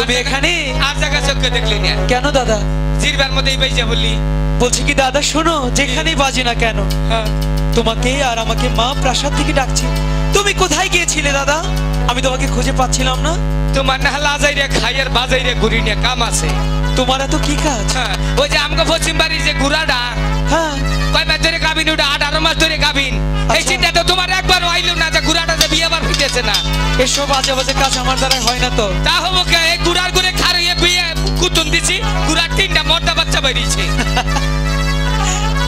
তুমি এখানে আর জায়গা চোখে দেখলি না কেন দাদা? জিরবার মধ্যেই বাইজা বললি। বলছি কি দাদা শোনো, যেখানেই বাজি না কেন তোমাকে আর আমাকে মা প্রাসাদ থেকে ডাকছে। তুমি কোথায় গিয়েছিলে দাদা? আমি তোমাকে খুঁজে পাচ্ছিলাম না। তোমার না লাজাইরে খাইয়ার বাজাইরে ঘুরি নিয়ে কাম আছে। তোমার এত কি কাজ? ওই যে আমগো পশ্চিম বাড়ির যে গুড়াটা, হ্যাঁ কয় মাস ধরে গাবিন, ওটা 18 মাস ধরে গাবিন। এই চিন্তা তো তোমার একবার আইলো না যে গুড়াটা যে বিয়ে বার হইতেছে না। এসব বাজে বাজে কাজ আমার দ্বারা হয় না তো। তা হবো কে? এই গুড়ার গুড়ে খারিয়ে বিয়ে কুতুন দিছি, গুড়ার 3টা মর্দা বাচ্চা বেরিয়েছে।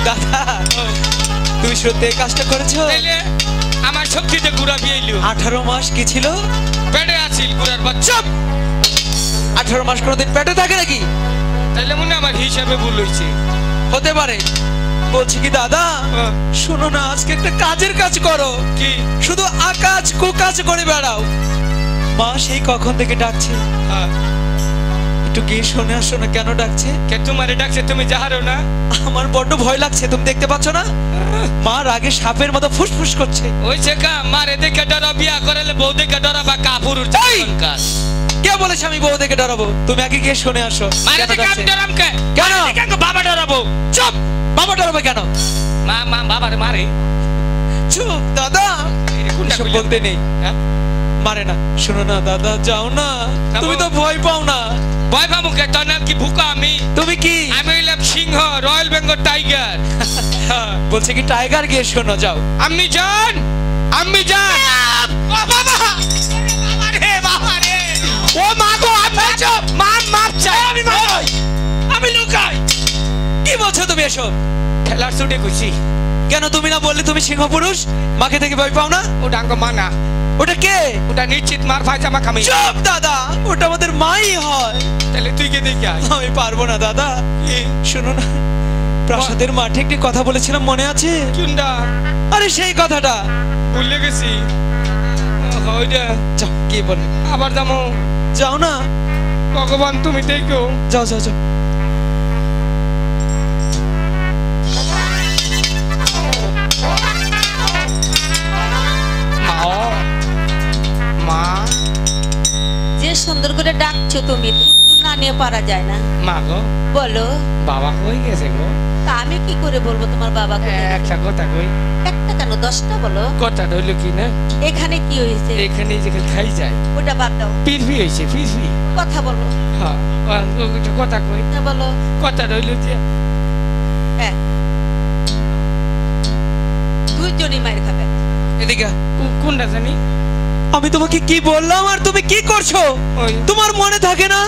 দাদা তুমি সত্যি এই কাজটা করেছো? তাইলে আমার শক্তিতে গুড়া বিয়ে এলো। 18 মাস কি ছিল? পেটে আছিল গুড়ার বাচ্চা। 18 মাস কোনদিন পেটে থাকে নাকি? তাইলে মনে আমার হিসাবে ভুল হইছে। হতে পারে। বলছি কি দাদা শোনো না, আজকে একটা কাজের কাজ করো। কি? শুধু আকাজ কুকাজ করে বেড়াও। মা সেই কখন থেকে ডাকছে, একটু গিয়ে শুনে আসো না কেন ডাকছে। কে তোমারে ডাকছে? তুমি জাহারো না? আমার বড্ড ভয় লাগছে, তুমি দেখতে পাচ্ছ না? মা রাগে সাপের মতো ফুসফুস করছে। ওই শেখা মারে দেখে ডরা, বিয়া করালে বউ দেখে ডরা বা কাপুরুর কাজ। কে বলেছে আমি বউ দেখে ডরাবো? তুমি আগে গিয়ে শুনে আসো। মারে দেখে আমি ডরাম কে? কেন? কেন বাবা ডরাবো? চুপ! বাবা ডরাবে কেন? মা বাবারে মারে। চুপ দাদা, এসব বলতে নেই। মারে না। শোনো না দাদা, যাও না, তুমি তো ভয় পাও না। ভয় পাবো কে? তোর নাম কি ভুকা? আমি তুমি কি? আমি হইলাম সিংহ, রয়্যাল বেঙ্গল টাইগার। বলছে কি টাইগার, গিয়ে শোনো যাও। আমি জান, আমি জান। ও বাবা, বাবা রে, ও মা গো, আমি মাপ চাই। আমি মাপ, আমি লুকাই। কি বলছো তুমি এসব? খেলার ছুটে খুশি। কেন তুমি না বললে তুমি সিংহ পুরুষ? মাকে থেকে ভয় পাও না? ওটা আঙ্গ মানা। ওটা কে? ওটা নিশ্চিত মার পায়জামা কামি। চুপ দাদা, ওটা আমাদের মাই হয়। তাহলে তুই কে দেখে আয়। আমি পারবো না দাদা। শোনো না, প্রাসাদের মাঠে একটি কথা বলেছিলাম, মনে আছে? চুন্ডা? আরে সেই কথাটা ভুলে গেছি। ওইটা যাও, কি বলে আবার যাবো? যাও না। ভগবান তুমি দেখো। যাও যাও যাও। মা যে সুন্দর করে ডাকছো তুমি, না নিয়ে পারা যায় না। মা গো, বলো। বাবা কই গেছে গো? তা আমি কি করে বলবো তোমার বাবা? একটা কথা কই। একটা কেন, 10টা বলো। কথা হইলো কি না, এখানে কি হয়েছে? এখানে যে খাই যায় ওটা বাদ দাও, পিরফি হইছে, পিরফি। কথা বলো। হ্যাঁ, কথা কই। বলো। কথা হইলো যে দুইজনই মার খাবে। এদিকে কোনটা জানি? আমি তোমাকে কি বললাম আর তুমি কি করছো? তোমার মনে থাকে না?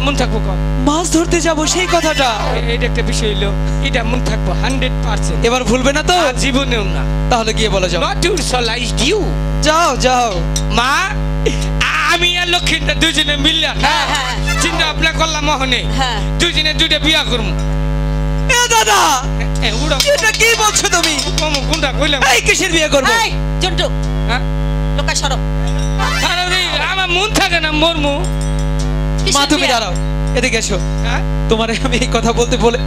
মন থাকবো কম। মাছ ধরতে যাব সেই কথাটা। এটা একটা বিষয় হইলো, এটা মন থাকবো 100%। এবার ভুলবে না তো? জীবনেও না। তাহলে গিয়ে বলো যাও। Not to realize you. যাও যাও। মা, আমি আর লক্ষ্মীটা দুজনে মিললা চিন্তা ভাবনা করলাম মহনে, দুজনে দুইটা বিয়া করবো। এ দাদা, এটা কি বলছো তুমি? কোনটা কইলাম? এই কিসের বিয়ে করবো? এই জন্টু, লোকা সরো। আমার মন থাকে না, মরমু। মা তুমি দাঁড়াও, এদিকে এসো। তোমার আমি এই কথা বলতে বলে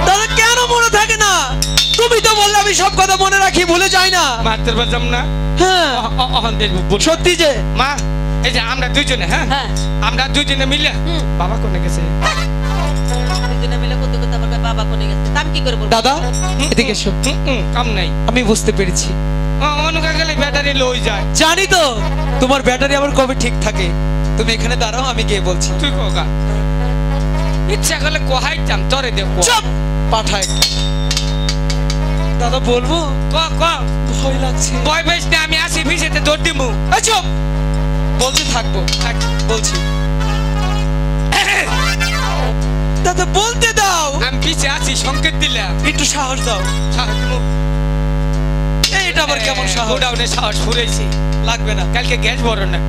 দাদা কেন মনে থাকে না? তুমি তো বললে আমি সব কথা মনে রাখি, ভুলে যাই না। মারতে পারতাম না। হ্যাঁ সত্যি যে মা, এই যে আমরা দুজনে, আমরা দুজনে মিলে বাবা কোনে গেছে? দুজনে মিলে কত কথা বলবে, বাবা কোনে গেছে? আমি কি করে বলবো? দাদা এদিকে এসো। কাম নাই। আমি বুঝতে পেরেছি। অনুকা গেলে ব্যাটারি লো হয়ে যায়। জানি তো, তোমার ব্যাটারি আবার কবে ঠিক থাকে। তুমি এখানে দাঁড়াও, আমি গিয়ে বলছি। তুই কোকা ইচ্ছা করলে কোহাইতাম, তোরে দেব। চুপ পাঠাই। দাদা বলবো? ভয় লাগছে। ভয় পাইস না, আমি আসি ভিজেতে দৌড় দিমু। চুপ, বলতে থাকবো। বলছি দাদা, বলতে দাও। আমি পিছে আছি, সংকেত দিলাম। একটু সাহস দাও। সাহস দিমু। এটা আবার কেমন সাহস? গোডাউনে সাহস ফুরাইছি। লাগবে না, কালকে গ্যাস ভরো না।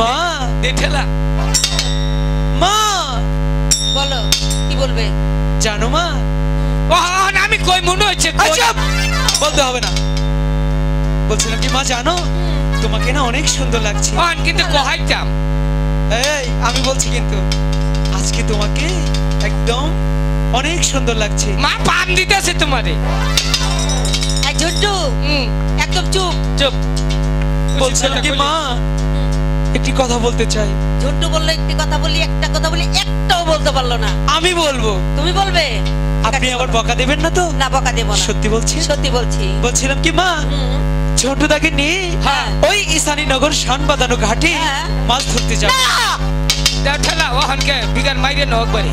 মা দেখলা? মা বলো, কি বলবে? জানো মা, আমি কই মনে হচ্ছে। বলতে হবে না। বলছিলাম কি মা, জানো তোমাকে না অনেক সুন্দর লাগছে। কিন্তু কোহাইতাম। এই আমি বলছি কিন্তু আজকে তোমাকে একদম অনেক সুন্দর লাগছে। মা পান দিতেছে তোমারে। ঝুন্টু একদম চুপ। চুপ। বলছিলাম কি মা একটি কথা বলতে চাই। ঝুন্টু বললো একটি কথা বলি, একটা কথা বলি, একটাও বলতে পারলো না। আমি বলবো। তুমি বলবে? আপনি আবার বকা দেবেন না তো? না, বকা দেব না। সত্যি বলছি? সত্যি বলছি। বলছিলাম কি মা হুম। ছোটদাকে নিয়ে হ্যাঁ। ওই ঈশানীনগর শান বাঁধানো ঘাটে হ্যাঁ। মাছ ধরতে যাব। না, ঠেলা ওখানকে বিগান মাইরে নক বাড়ি।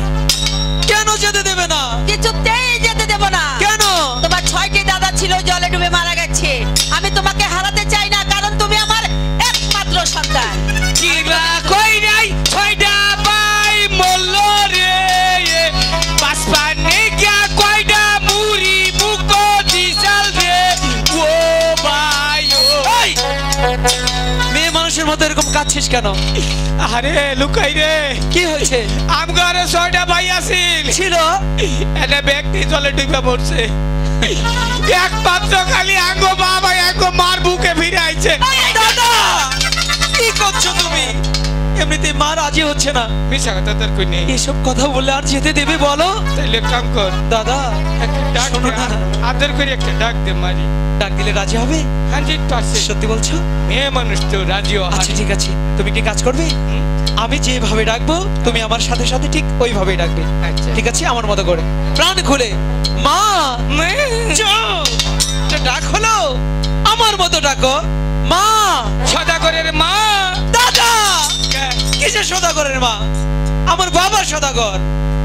কেন যেতে দেবে না? কিছুতেই যেতে দেব না। কেন? তোমার 6টি দাদা ছিল, জলে ডুবে মারা গেছে। আমি তোমাকে হারাতে চাই না, কারণ তুমি আমার একমাত্র সন্তান। কিবা কই নাই ছয়টা পাই মল্ল রে পাসপানে গিয়া কয়টা মুড়ি মুকো দিছাল রে ও ভাই ও। এই! মেয়ে মানুষের মতো এরকম কাঁদছিস কেন? আরে লুকাই রে, কি হয়েছে? আমগারে ছয়টা ভাই আছিল, ছিল এটা ব্যক্তি জলে ডুবে মরছে। একমাত্র খালি আঙ্গো বাবা আঙ্গো মার বুকে ফিরে আইছে। দাদা কি করছো তুমি? এমনিতে মা রাজি হচ্ছে না। মিশা কথা তোর কই নেই, এসব কথা বললে আর যেতে দেবে বলো? তাইলে কাম কর, দাদা একটা ডাক শোনো দে, না। আদর করে একটা ডাক দে মারি। ডাক দিলে রাজি হবে? 100% সত্যি বলছো? মেয়ে মানুষ তো রাজিও আচ্ছা ঠিক আছে, তুমি কি কাজ করবে? আমি যেভাবে ডাকবো তুমি আমার সাথে সাথে ঠিক ওইভাবেই ডাকবে। আচ্ছা ঠিক আছে? আমার মতো করে প্রাণ খুলে মা চুপ! তো ডাক হলো আমার মতো ডাকো মা। সদাগরের মা। দাদা কিসের সদাগরের মা? আমার বাবা সদাগর।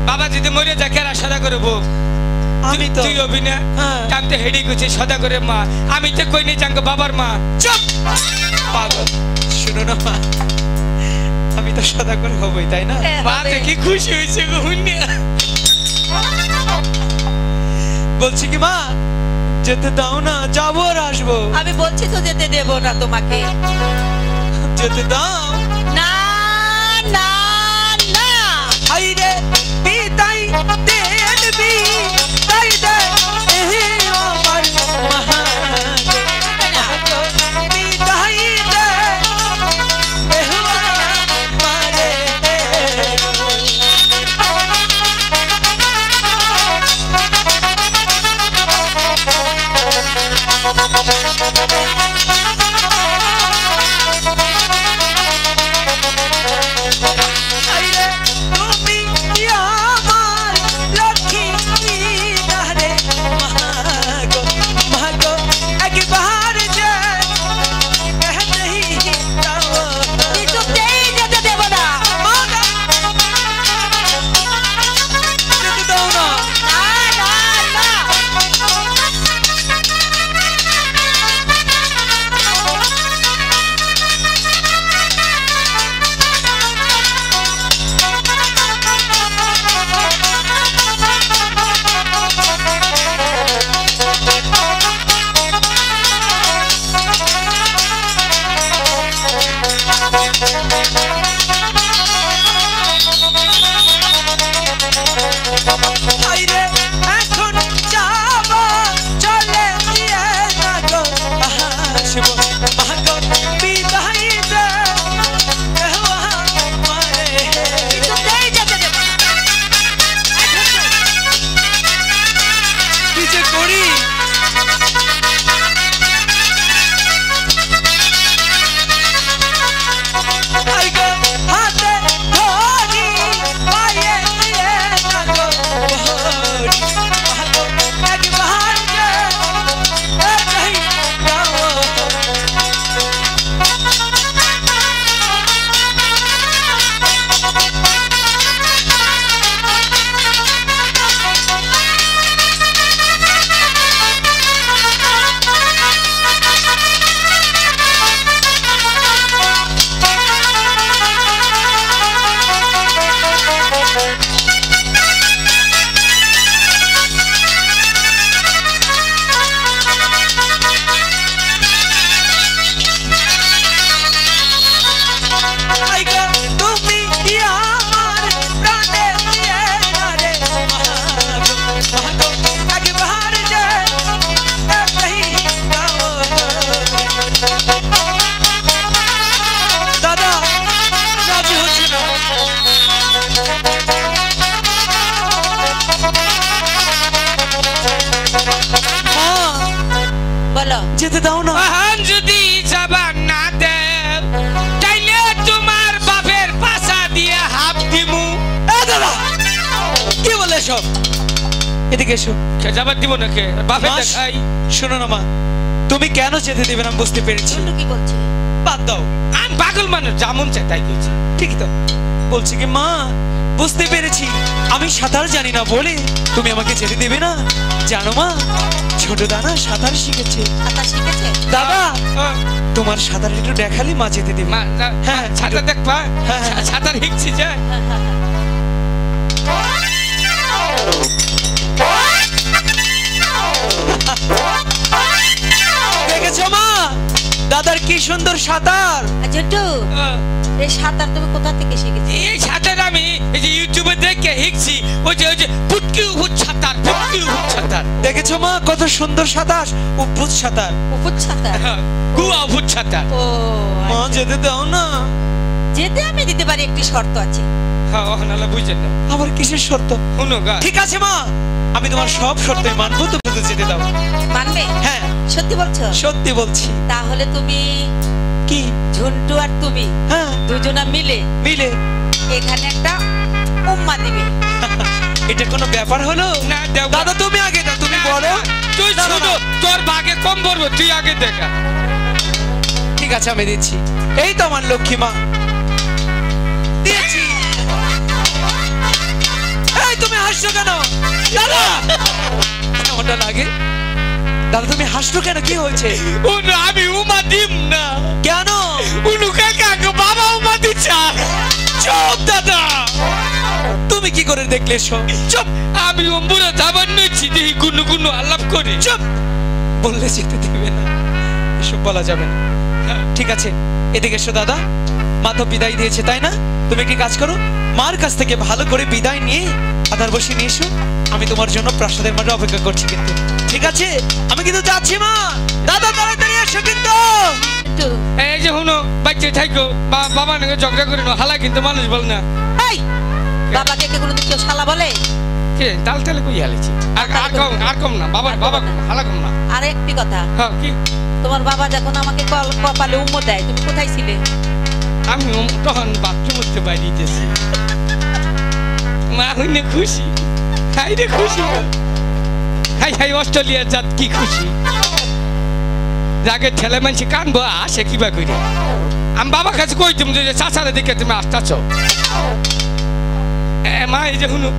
বাবা যদি মরে যায় কেরা সদাগরের বউ? আমি তো তুই অভিনয় হ্যাঁ। টানতে হেডি গুছি সদাগরের মা। আমি তো কই নি জাঙ্গ বাবার মা। চুপ পাগল। শুনো না মা, আমি তো সদাগর হবই তাই না? মা দেখি খুশি হইছে গো হুন্নি। বলছি কি মা যেতে দাও না, যাবো আর আসবো। আমি বলছি তো যেতে দেব না তোমাকে। যেতে দাও। না না না। হাইরে বিদায় দেন বিদায় দে এহে আমার মহাগো বিদায় দে এহে আমারে। হাইরে তুমি আমার লক্ষ্মী নারে মহাগো মহাগো একবার যে কহ नहीं দাও। কিছুতেই যেতে দেব না। যেতে দাও না। না না না। হাইরে এখন যাবো চলে গিয়ে না গো আসবো মহাগো বিদায় দে এহ আমারে। কিছুতেই যেতে দেব না। কি যে করি? আই গো হাতে ধরি পায়ে দিয়ে না গো বহরি মহাগো একবার যে এই দাও। এদিকে এসো। যাবার দিব না কে বাপের মা, দেখাই শোনো না মা, তুমি কেন যেতে দেবে না আমি বুঝতে পেরেছি। ঝন্টু কি বলছে? বাদ দাও, আমি পাগল মানুষ, যেমন চাই তাই করছি। ঠিকই তো বলছি কি মা, বুঝতে পেরেছি আমি সাঁতার জানি না বলে তুমি আমাকে যেতে দেবে না। জানো মা, ছোট দাদা সাঁতার শিখেছে। সাঁতার শিখেছে? দাদা হ্যাঁ, তোমার সাঁতার একটু দেখালে মা যেতে দেবে। মা, হ্যাঁ, সাঁতার দেখবা? হ্যাঁ, হ্যাঁ। সাঁতার শিখছি যে। হ্যাঁ, হ্যাঁ, হ্যাঁ। দেখেছো মা, দাদার কি সুন্দর সাঁতার। আর ঝন্টু, হ্যাঁ। এই সাঁতার তুমি কোথা থেকে শিখেছো? এই সাঁতার আমি এই যে ইউটিউবে দেখে শিখছি। ওই যে পুটকি উপুট সাঁতার, পুটকি উপুট সাঁতার। দেখেছো মা, কত সুন্দর সাঁতার, অদ্ভুত সাঁতার। উপর সাঁতার? হ্যাঁ, গুয়া উপুট সাঁতার। ও মা আচ্ছা। যেতে দাও না। যেতে আমি দিতে পারি, একটি শর্ত আছে। হ্যাঁ, নাহলে বুঝছেন না। আবার কিসের শর্ত? শুনো গা, ঠিক আছে মা, আমি তোমার সব শর্তে মানবো, তুমি তো যেতে দাও। মানবে? হ্যাঁ সত্যি বলছো? সত্যি বলছি। তাহলে তুমি, কি? ঝন্টু আর তুমি হ্যাঁ দুজনা মিলে মিলে? এখানে একটা উম্মা দিবে। এটা কোনো ব্যাপার হলো? না দেও গা। দাদা তুমি আগে দাও, তুমি বলো। তুই না, না, শুনো, না। তোর ভাগে কম পড়বো, তুই আগে দেখা। ঠিক আছে আমি দিচ্ছি। এই তো আমার লক্ষ্মী মা, দিয়েছি। এই তুমি হাসছো কেন দাদা? কেমনটা লাগে দাদা? তুমি হাসছো কেন, কি হয়েছে? উনু আমি উমা দিম না। কেন? উনু কাকা বাবা উমা দিচ্ছা। চুপ দাদা, তুমি কি করে দেখলে? চুপ, আমি অম্বুরা যাবার নিচ্ছি, দেখি গুনু গুনু আলাপ করি। চুপ, বললে যেতে দেবে না, এসব বলা যাবে না। ঠিক আছে এদিকে এসো দাদা, মা তো বিদায় দিয়েছে তাই না? তুমি একটি কাজ করো, মার কাছ থেকে ভালো করে বিদায় নিয়ে আদার বসে নিয়ে এসো। আমি তোমার জন্য প্রাসাদের মাঠে অপেক্ষা করছি কিন্তু। ঠিক আছে আমি কিন্তু যাচ্ছি মা। দাদা তাড়াতাড়ি এসো কিন্তু। ঝন্টু, এই যে হুনো বাচ্চা থাইকো, বাবা নাকি ঝগড়া করে না, হালা কিন্তু মানুষ বল না। এই বাবাকে কে কোনোদিন কেউ শালা বলে? কে তাল তালে কই হালেছি? আর কম না, বাবা হালা কম না। আর একটি কথা, হ্যাঁ, কি? তোমার বাবা যখন আমাকে কপালে উম্মো দেয়, তুমি কোথায় ছিলে? আমি তখন বাথরুম করতে বাইরে দিতেছি। মা হইনে খুশি, হাই রে খুশি। হাই অস্ট্রেলিয়ার জাত কি খুশি। যাকে ছেলে মানুষ কানবো আসে কিবা করে। আমি বাবার কাছে কই তুমি যে চাচারে দেখে তুমি আসতেছ। মা এই যে শুনো,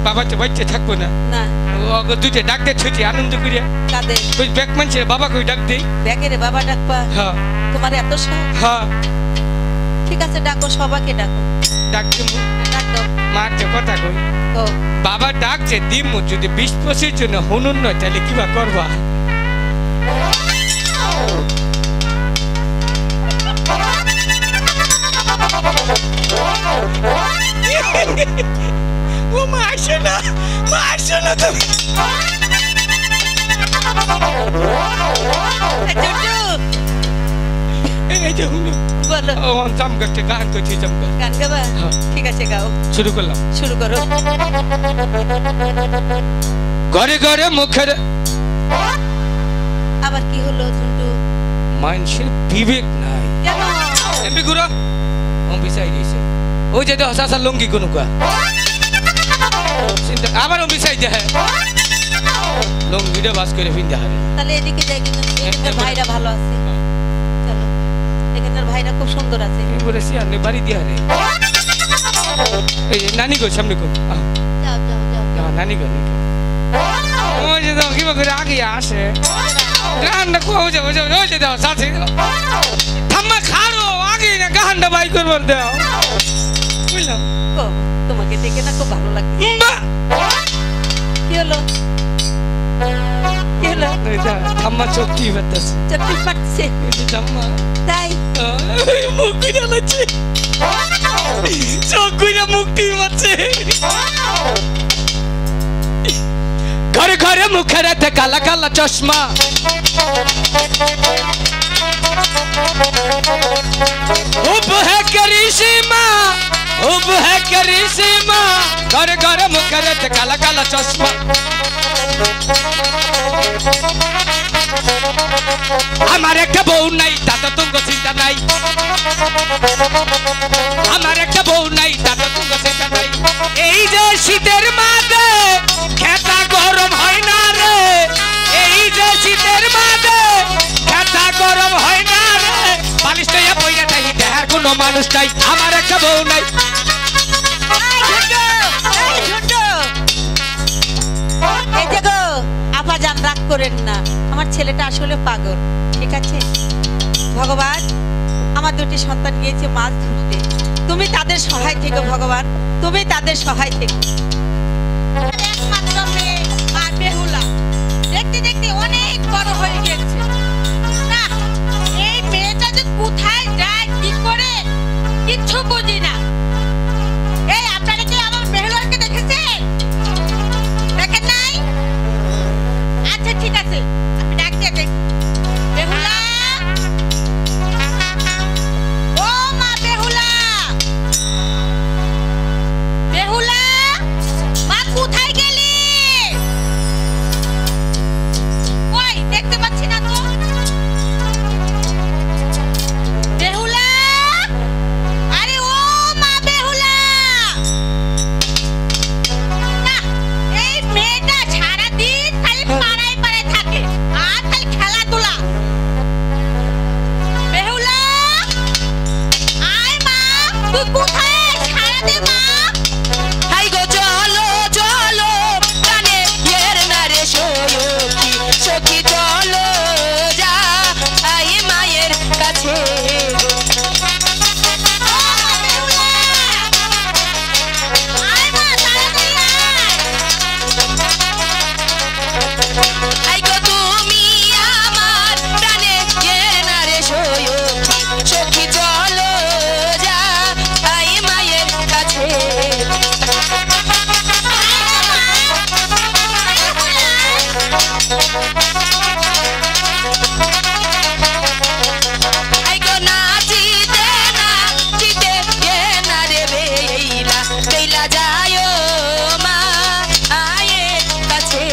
বাবা তো বাচ্চা থাকবো না, না, দুইটা ডাক দে ছুটি আনন্দ করে। কাদের? ওই ব্যাক মানুষের বাবা কই ডাক দেই। ব্যাগে রে বাবা ডাকবা? হ্যাঁ তোমার এত শখ? হ্যাঁ, ঠিক আছে, ডাকো, সবাইকে ডাকো। ডাক দিম। ডাক দাও। মার যে কথা কই, ও, বাবা ডাকছে দিম, যদি 20-25 জন হুনুন নয় তাহলে কিবা করবা? ও মা আসে না, মা আসে না তুমি। ঝন্টু, এই যে হুনু, বলো। ও জাম করতে গান করছি, জাম কর। গান গাবা? হ্যাঁ। ঠিক আছে, গাও, শুরু করলাম। শুরু করো। ঘরে ঘরে মুখের আবার কি হলো ঝন্টু? মানুষের বিবেক নাই। কেন? এমবি গুরু অম্বি সাই দিয়েছে। ওই যে দেখ হাসা লঙ্গি কোন কা আবার অম্বি সাই দে লঙ্গিটা বাস করে ফিন দেখারে। তাহলে এদিকে যাই, কিন্তু এখানের ভাইরা ভালো আছে। চলো, এখানের ভাইরা খুব সুন্দর আছে। এই বলেছি আর বাড়ি দিয়া রে। এই যে নানি গো সামনে কো। যাও যাও যাও। নানি গো নানি। ওই যে দাও কিবা করে আগে আসে। গানটা কো ওই যে দাও সাথে থাম্মা খাড়ো আগে না গানটা বাই করবার দাও। বুঝলাম। ও, তোমাকে দেখে না খুব ভালো লাগছে। বাহ! কি হলো? কি হলো? থাম্মা চোখটি বাতাস। চট্টি পাচ্ছে। থাম্মা তাই? মুক্তি ডালাচ্ছে। চোখ গুইরা মুক্তি মারছে। ঘরে ঘরে মুখে রাতে কালা কালা চশমা। উব है करिश्मा, उब है करिश्मा। घरे घरे मुखे राते काला काला चश्मा। আমার একটা বউ নাই, তাতে তোমার চিন্তা নাই। আমার একটা বউ নাই, তাতে তোমার চিন্তা নাই। এই যে শীতের মাঝে খেতা গরম হয় না রে এই যে শীতের মাঝে খেতা গরম হয় না রে বালিশ লইয়া বইয়া থাকি দেখার কোনো মানুষ নাই আমার একটা বউ নাই এই যে গো আপা জান রাগ করেন না, আমার ছেলেটা আসলে পাগল, ঠিক আছে? ভগবান আমার দুটি সন্তান গিয়েছে মাছ ধরতে, তুমি তাদের সহায় থেকো ভগবান, তুমি তাদের সহায় থেকো। একমাত্র মেয়ে মা বেহুলা দেখতে দেখতে অনেক বড় হয়ে গেছে, না এই মেয়েটা যে কোথায় যায় কি করে কিচ্ছু বুঝি না। এই আপনারা কি আমার বেহুলাকে দেখেছেন? দেখেন নাই? আচ্ছা ঠিক আছে, আমি ডাকতে দেখি। বেহুলা, ও মা বেহুলা, বেহুলা মা কোথায় গেলি? কই দেখতে পাচ্ছি না তো। বেহুলা, আরে ও মা বেহুলা, না এই মেয়েটা সারাদিন খালি পাড়ায় পাড়ায় থাকে আর খালি খেলাধুলা। বেহুলা, আয় মা, তুই কোথায় সারাদিন মা? হাই গো চলো চলো কানে এর না রে সখী সখী চলো যা আই মায়ের কাছে হাই গো তুমি আমার প্রাণে এর না রে সখী সখী চলো যা আই মায়ের কাছে আই গো নাচিতে নাচিতে এ না রে বেইলা বেইলা যায় মা আয়ের কাছে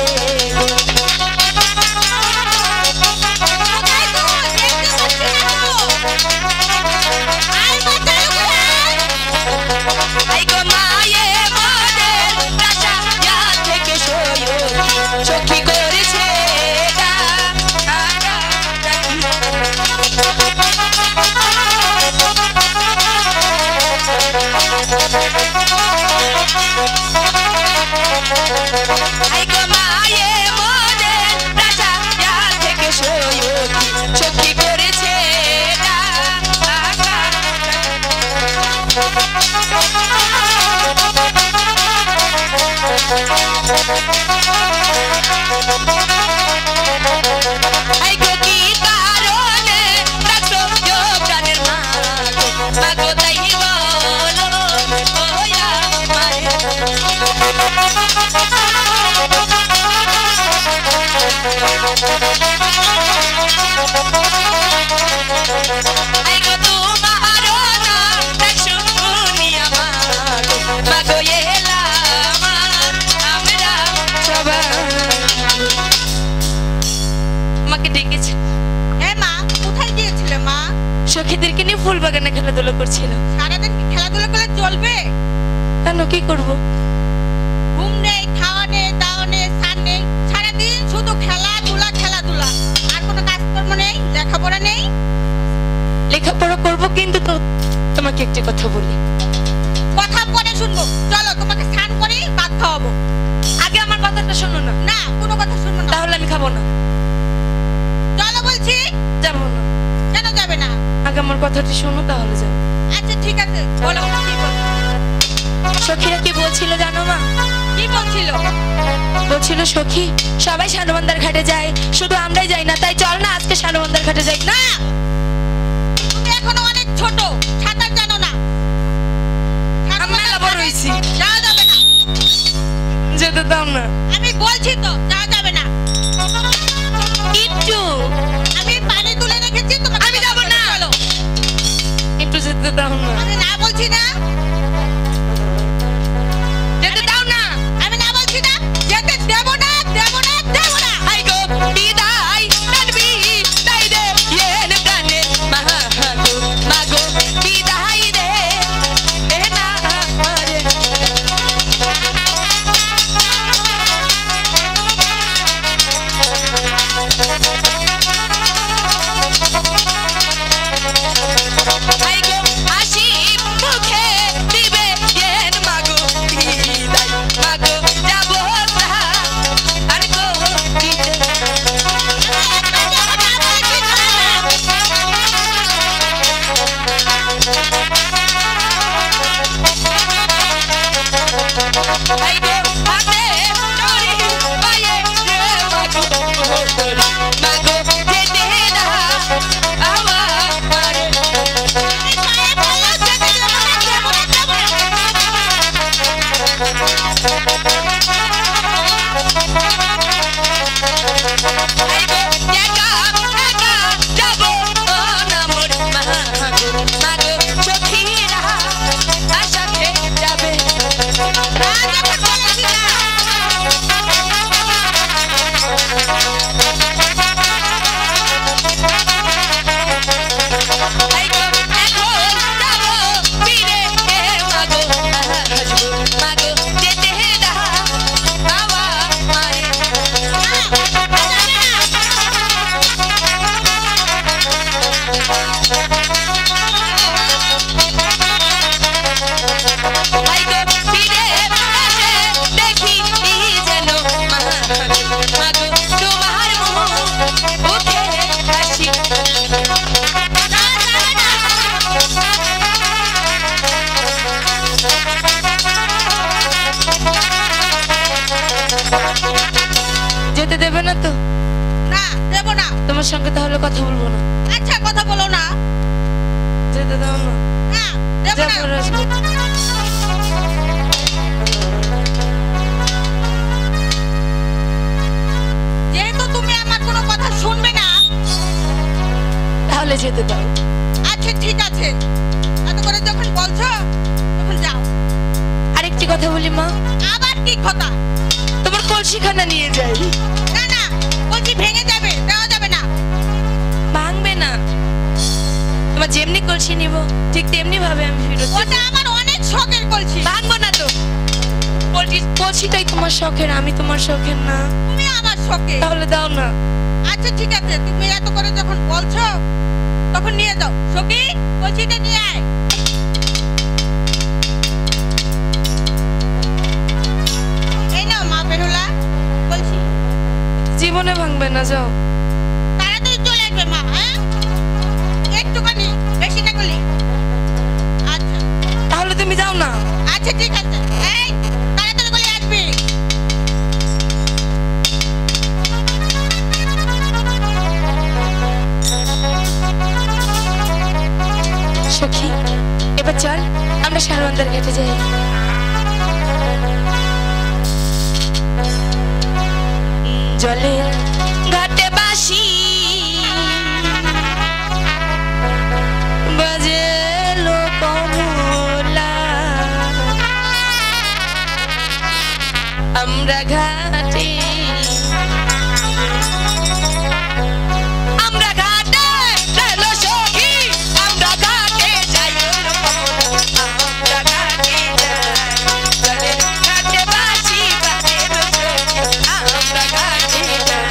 আই গো মায়ে মোদের রাজা ইয়া থেকে সখী করেছে আই গো মায়ে মোদের রাজা ইয়া থেকে সখী করেছে আই গো কি কারণে রাখছো প্রাণের মাগো তাই বলো ওয়া আই গো তোমার না রাখছো দুনিয়া মাগো এলাম আমরা সবাই আমাকে ডেকেছে হ্যাঁ মা, কোথায় গিয়েছিলে মা? সখীদেরকে নিয়ে ফুল বাগানে খেলাধুলা করছিল সারাদিন কি খেলাধুলা করলে চলবে? কেন কি করব ঘুম নেই, খাওয়া নেই, দাওয়া নেই, স্নান নেই, সারাদিন শুধু খেলাধুলা খেলাধুলা, আর কোনো কাজকর্ম নেই, লেখাপড়া নেই। লেখাপড়া করব কিন্তু তো তোমাকে একটা কথা বলি কথা পরে শুনবো, চলো তোমাকে স্নান করে ভাত খাওয়াবো। আগে আমার কথাটা শোনো না না, কোনো কথা শুনবো না, তাহলে আমি খাবো না চলো বলছি। যাবো না কেন যাবে না? আগে আমার কথাটা শোনো তাহলে যাবো আচ্ছা ঠিক আছে, বলো কি বলছো? সখীরা কি বলছিল জানো মা কি বলছিল? বলছিল সখী সবাই সানুবান্দার ঘাটে যায় শুধু আমরাই যাই না তাই চল না আজকে সানুবান্দার ঘাটে যাই না, তুমি এখনো অনেক ছোট, সাঁতার জানো না। আমরা বড় হইছি যাওয়া যাবে না, যেতে দাও না আমি বলছি তো যাওয়া যাবে না। একটু আমি পানি তুলে রেখেছি, তোমাকে আমি যাবো না। চলো, একটু যেতে দাও না আমি না বলছি না, যেতে দাও না আমি না বলছি না, যেতে দেব না, দেব না, দেব না। আই গো বিদায় কাটবি তাই দে এর প্রাণে মাগো বিদায় দে এ না রে যেতে দেবে না তো? না দেবো না। তোমার সঙ্গে তাহলে কথা বলবো না। আচ্ছা কথা বলো না। যেতে দাও না। না দেবো যা না। করে আসবে। যেহেতু তুমি আমার কোনো কথা শুনবে না, তাহলে যেতে দাও। আচ্ছা ঠিক আছে, এত করে যখন বলছো তখন যাও। আরেকটি কথা বলি মা, আবার কি কথা? তোমার কলসিখানা নিয়ে যাই। না না, বলছি ভেঙে যাবে, দেওয়া যাবে না। ভাঙবে না, তোমার যেমনি কলসি নিব ঠিক তেমনি ভাবে আমি ফিরত দেব। ওটা আমার অনেক শখের কলসি। ভাঙবো না তো। কলসিটাই তোমার শখের, আমি তোমার শখের না। তুমি আমার শখে। তাহলে দাও না। আচ্ছা ঠিক আছে, তুমি এত করে যখন বলছো তখন নিয়ে যাও। সখী কলসিটা নিয়ে আয়। এই নাও মা বেহুলা কলসি। জীবনে ভাঙবে না, যাও। তাড়াতাড়ি চলে আসবে মা। হ্যাঁ একটুখানি, বেশি না করলি। আচ্ছা তাহলে তুমি যাও না। আচ্ছা ঠিক আছে, এই তাড়াতাড়ি করে আসবি। সখী, এবার চল আমরা সারবন্দার ঘাটে যাই। জলে ঘাটে বাসি বাজে লোকমলা, আমরা ঘাটে আমরা ঘাটে গেলো সখী, আমরা ঘাটে যাই আমরা ঘাটে যাই। জলের ঘাটে বাসি বাজে সখী, আমরা ঘাটে যাই।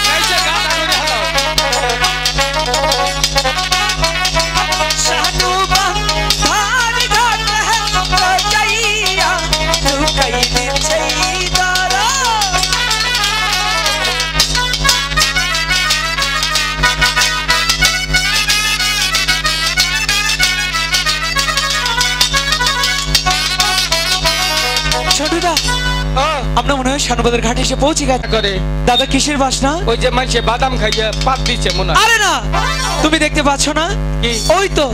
গাইছে গাতা করে হালাও শানু বাঁধার ঘাট যাইয়া লুকাই দিচ্ছে তারা। ছোটদা, ও আমরা মনে হয় শানুবাদের ঘাটে এসে পৌঁছে গেছি। করে দাদা কিসের বাসনা? ওই যে মানুষে বাদাম খাইয়া পাত দিচ্ছে মনে হয়। আরে না, তুমি দেখতে পাচ্ছ না? কি? ওই তো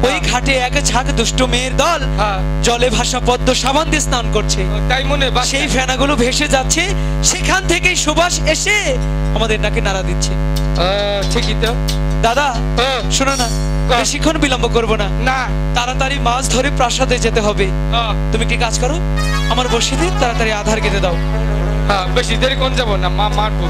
ওই ঘাটে এক ঝাঁক দুষ্ট মেয়ের দল হ্যাঁ জলে ভাসা পদ্ম সাবান দিয়ে স্নান করছে। ও, তাই মনে বাস সেই ফেনাগুলো ভেসে যাচ্ছে, সেখান থেকেই সুবাস এসে আমাদের নাকে নাড়া দিচ্ছে। ঠিকই তো। দাদা ও, শোনো না, হ্যাঁ। বেশিক্ষণ বিলম্ব করবো না, না তাড়াতাড়ি মাছ ধরে প্রাসাদে যেতে হবে। তুমি কি কাজ করো, আমার বসিতে তাড়াতাড়ি আধার কেটে দাও। হ্যাঁ বেশি দেরি কোন যাবো না, মা মারবো।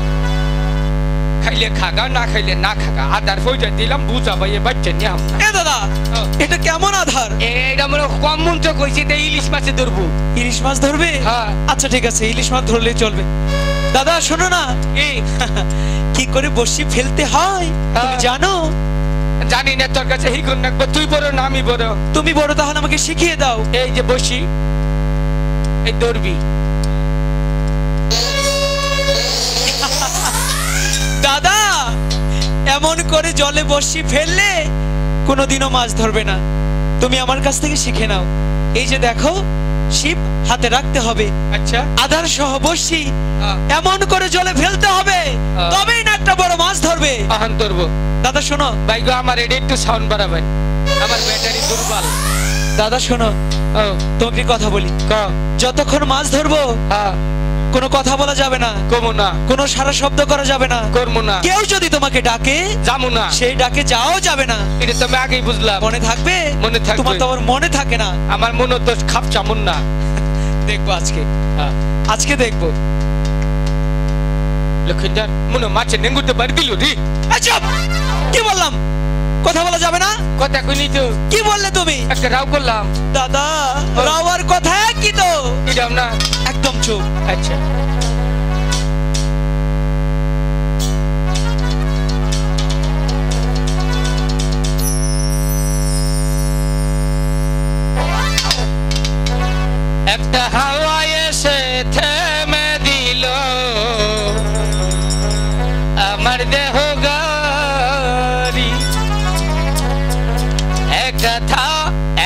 খাইলে খাগা, না খাইলে না খাগা। আদার ফৌজা দিলাম বুঝা ভাই বাচ্চা নিয়ে আমরা। এ দাদা, ও। এটা কেমন আধার? এইটা আমরা কম মন তো কইছি তাই ইলিশ মাছে ধরবো। ইলিশ মাছ ধরবে? হ্যাঁ। আচ্ছা ঠিক আছে, ইলিশ মাছ ধরলেই চলবে। দাদা শোনো না, এই কি করে বসি ফেলতে হয় তুমি হ্যাঁ। জানো? জানি না, তোর কাছে হি কোন রাখবো। তুই বড় না আমি বড়? তুমি বড়, তাহলে আমাকে শিখিয়ে দাও। এই যে বসি, এই ধরবি। দাদা, এমন করে জলে বসি ফেললে কোনোদিনও মাছ ধরবে না। তুমি আমার কাছ থেকে শিখে নাও। এই যে দেখো, শিব হাতে রাখতে হবে, আচ্ছা আধার সহ বসি হ্যাঁ। এমন করে জলে ফেলতে হবে, তবেই না একটা বড় মাছ ধরবে। আহান ধরবো। দাদা শোনো, ভাই গো আমার এটা একটু সাউন্ড বাড়াবেন, আমার ব্যাটারি দুর্বল। দাদা শোনো, ও তোমাকে কথা বলি, ক যতক্ষণ মাছ ধরবো হ্যাঁ কোনো কথা বলা যাবে না, কমু না, কোনো সারা শব্দ করা যাবে না। করবো না, কেউ যদি তোমাকে ডাকে, যাবো না। সেই ডাকে যাও যাবে না। এটা তো আমি আগেই বুঝলাম। মনে থাকবে? মনে থাকবে। তোমার তো আবার মনে থাকে না। আমার মনে তো খাপ চামুন না। দেখবো আজকে, হ্যাঁ। আজকে দেখবো। লক্ষিণদার মনে মাছে নেঙ্গুতে বাড়ি দিল রে। এই চুপ! কি বললাম? কথা বলা যাবে না? কথা কইনি তো, কি বললে তুমি? একটা রাও করলাম। দাদা, রাওয়ার কথা কি তো? এটাও না। একদম চুপ। আচ্ছা একটা হাওয়া এসে থেমে দিল আমার দেহ গাড়ি।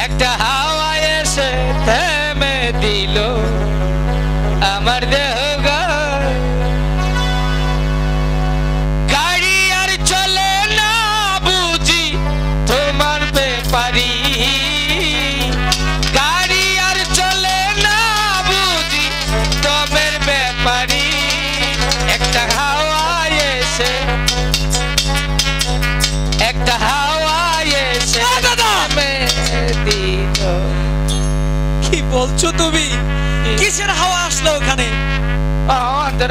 একটা হাওয়া এসে থেমে দিল আমার দেহ গাড়ি আর চলে না বুঝি তোমার ব্যাপারি। গাড়ি আর চলে না বুঝি তোমার ব্যাপারি। একটা হাওয়া এসে দাদা! থেমে দিল। কি বলছো তুমি? কিসের হাওয়া আসলো ওখানে?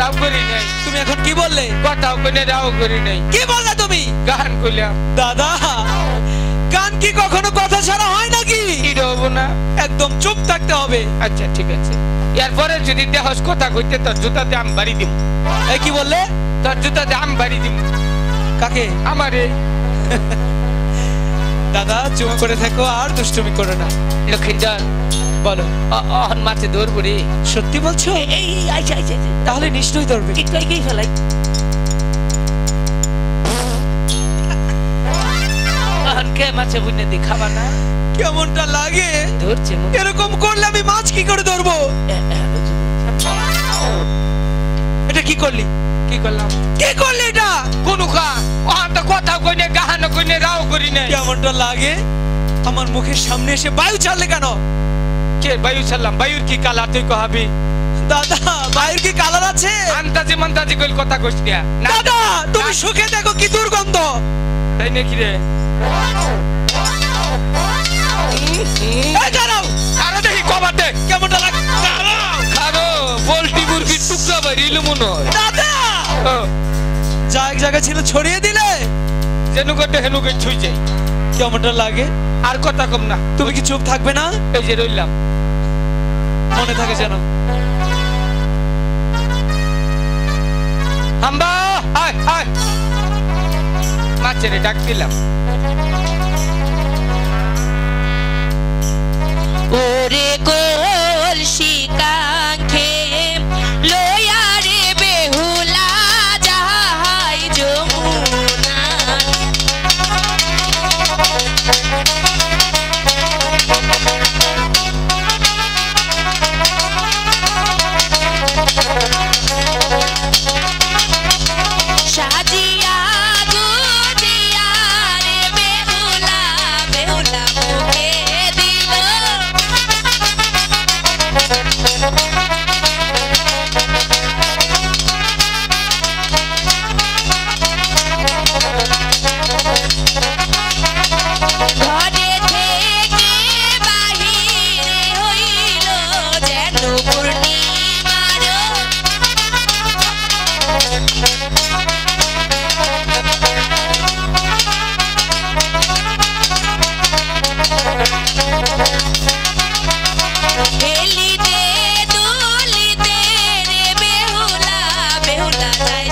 রাও করি নাই, তুমি এখন কি বললে? কথাও কইলে রাও করি নাই, কি বললে তুমি? গান কইলাম। দাদা, গান কি কখনো কথা ছাড়া হয় নাকি? এটা হবো না। একদম চুপ থাকতে হবে। আচ্ছা ঠিক আছে, এরপরে যদি দেহস কথা কইতে তোর জুতাতে আমি বাড়ি দিব। এই কি বললে? তোর জুতাতে আমি বাড়ি দিব। কাকে? আমারে দাদা চুপ করে থাকো, আর দুষ্টুমি করো না। লক্ষিণদার বলো, অহন মাছে ধরবো রে। সত্যি বলছো? এই আচ্ছা আচ্ছা তাহলে নিশ্চয়ই ধরবে। একটু এগিয়ে ফেলাই। অহন কে মাছে বুঝনে দি খাবা না? কেমনটা লাগে? ধরছে মনে। এরকম করলে আমি মাছ কি করে ধরবো? এটা কি করলি? কি করলাম? কি করলি এটা? কোন খা অহন তো কথা কইনে গাহানো কইনে রাও করি নাই। কেমনটা লাগে? আমার মুখের সামনে এসে বায়ু ছাড়লে কেন? কে বায়ু ছাড়লাম? বায়ুর কি কালা তুই কহাবি? দাদা, বায়ুর কি কালার আছে? আন্তাজি মান্তাজি কইল কথা কইস না। দাদা, তুমি সুখে দেখো কি দুর্গন্ধ। তাই নাকি রে? এই দাঁড়াও, আরে দেখি কবাতে কেমনটা লাগে? দাঁড়াও। খারো পোল্ট্রি মুরগির টুকরা বাইরিল মনে হয়। দাদা, ও, যা এক জায়গা ছিল ছড়িয়ে দিলে। যেনু করতে হেনু করে ছুঁই যাই। কেমনটা লাগে? আর কথা কম না, তুমি কি চুপ থাকবে না? এই যে রইলাম। মনে থাকে যেন। হাম্বা আয় আয় মাছেরে ডাক দিলাম। ওরে কলসি কাঙ্খে লয়া রে বেহুলা যাহাই যমুনা সাজিয়া গুজিয়া রে বেহুলা বেহুলা মুখে দিল ঘরে থেকে বাহিরে হইল যেন পূর্ণিমার হেলিতে দুলিতে রে বেহুলা বেহুলা যায়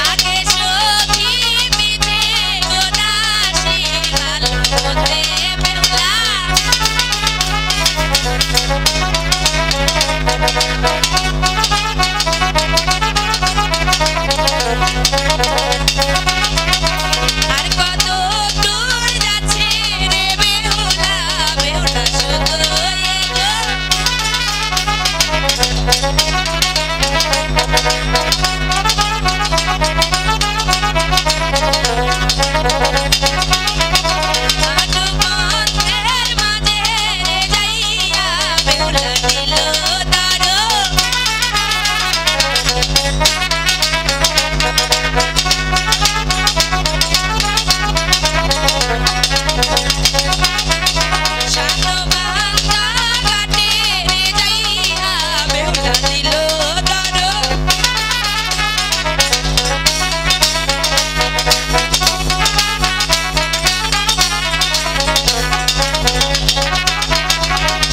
আগে সখী পিছে গোদাসী ভালো মতে বেহুলা আর কত দূর যাচ্ছে রে বেহুলা বেহুলা শুধু এগো মন্ত্রের মাঝে রে যাইয়া বেহুলা দিল তারো সাতো বাংলা ঘাটে রে যাইয়া বেহুলা দিল তারো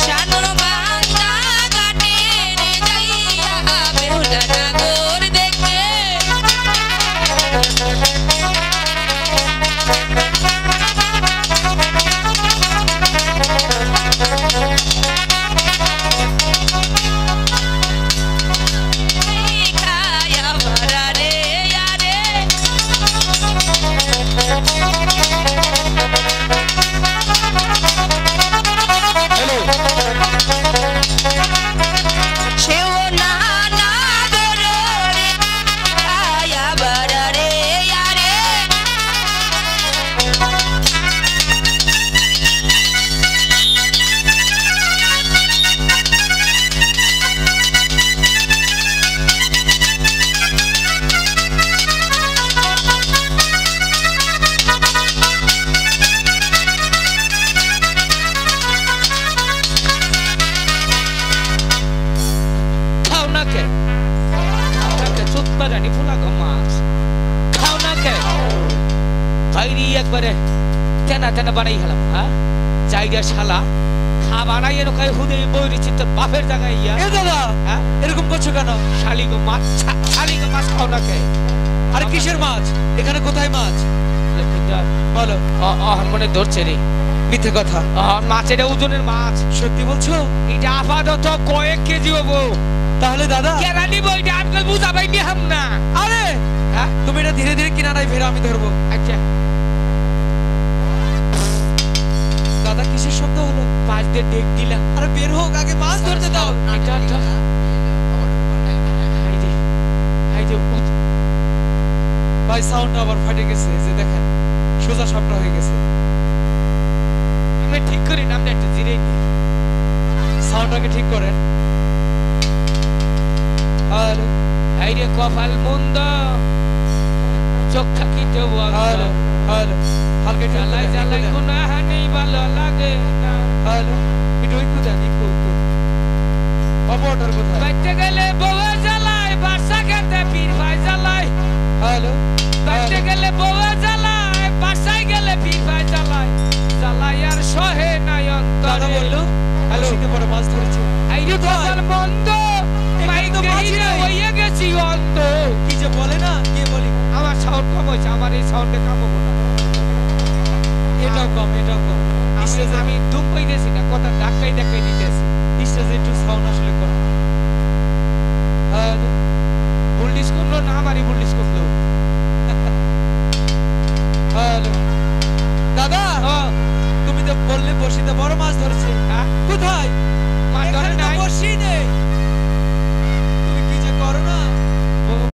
সাতো বাংলা ঘাটে রে যাইয়া বেহুলা নাগর দেখে খায়া ভরা রে আরে সেও না নাগর রে খায়া ভরা রে আরে খাও না কে চুতপারানি ফুলা গো মাছ খাও না কে খাইরি একবারে তেনা তেনা বানাই খেলাম হ্যাঁ জায়গা শালা খা বানাই এর খাই হুদে বইরি চিত্ত বাপের জায়গায় ইয়া এ দাদা হ্যাঁ এরকম করছো কেন? শালি গো মাছ শালি গো মাছ খাও না কে আরে কিসের মাছ? এখানে কোথায় মাছ? লক্ষ্মীদার বলো। অহন মনে ধরছে রে মিথ্যে কথা। মাছ এটা ওজনের মাছ সত্যি বলছো? এটা আপাতত কয়েক কেজি হবো তাহলে দাদা কেরানি বইটা আজকাল বুঝাবাই নি হাম না আরে হ্যাঁ তুমি এটা ধীরে ধীরে কিনারায় ফেরো, আমি ধরবো। আচ্ছা দাদা কিসের শব্দ হলো? পাঁচ দিয়ে ডেক দিলাম আরে বের হোক, আগে মাছ ধরতে দাও। এটা তো হাইরে হাইরে ভাই সাউন্ড আবার ফাটে গেছে, যে দেখেন সোজা সাপটা হয়ে গেছে। আমি ঠিক করি নামটা একটু জিরে নিই সাউন্ডটাকে ঠিক করেন। আর হাইরে কপাল মন্দ চোখা কিতে আর আর হালকা একটু জ্বালাই জ্বালাই গুনা হানি ভালো লাগে না আর একটু একটু দেন, একটু একটু। বাবা ওটার কোথায়? বাইতে গেলে বউয়ে জ্বালায় বাসা খেতে পীর ভাই জ্বালায়, হ্যালো বাইতে গেলে বউয়ে জ্বালায়, বাসায় গেলে পীর ভাই জ্বালায়, জ্বালায় আর সহে নাই দাদা অন্তরে। বললো বড় বড় মাছ ধরেছে। এই যে ফসল বন্ধ, মাইকে মাছ হিরে নাই। হইয়া গেছি অন্ধ। কি যে বলে না, কে বলি আমার সাউন্ড কম হয়েছে, আমার এই সাউন্ডে কামাবো না। এটাও কম, এটাও কম। আমি দুম কইতেছি না, কথা ধাক্কাই ধাক্কাই দিতেছি। স্টেজে একটু সাউন্ড আসলে